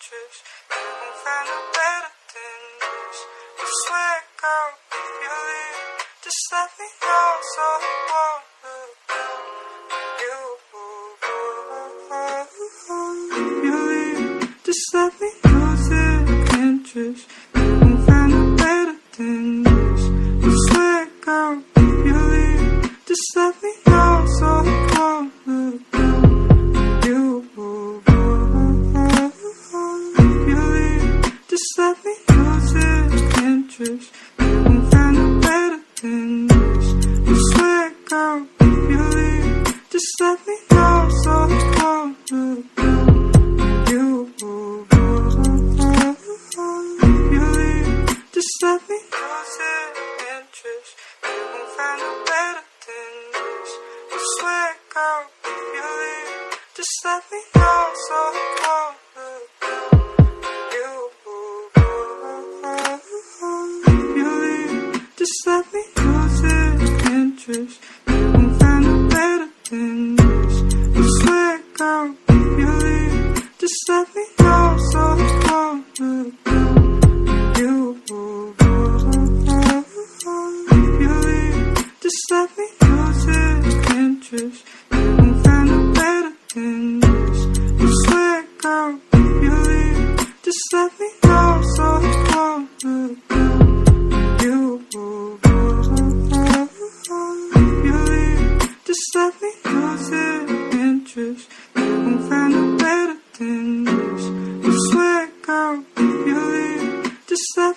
interest. You won't find a better than this. I swear, girl, if you leave, just let me know so I won't look down on you. If you leave, just let me lose the interest. You won't find a better than this. I swear, girl, if you leave, just let me know so I won't look down on you. If you leave, just let me lose the interest. You won't find a better than this. I swear, girl, if you leave, just let me know so I won't look down on you. If you leave, just let me lose the interest. You won't find a better than this. I swear, girl, if you leave, just let me know so I won't look down on you. If you leave, just let me lose the interest. You won't find a better than this. I swear, girl, if you leave, just let me know so I won't look down on you. If you leave, just let me lose the interest. You won't find a better than this. I swear, girl, if you leave, just let me know so I won't look down on you. If you leave, just let me lose the interest. You won't find a better than this. I swear, girl, if you leave, just let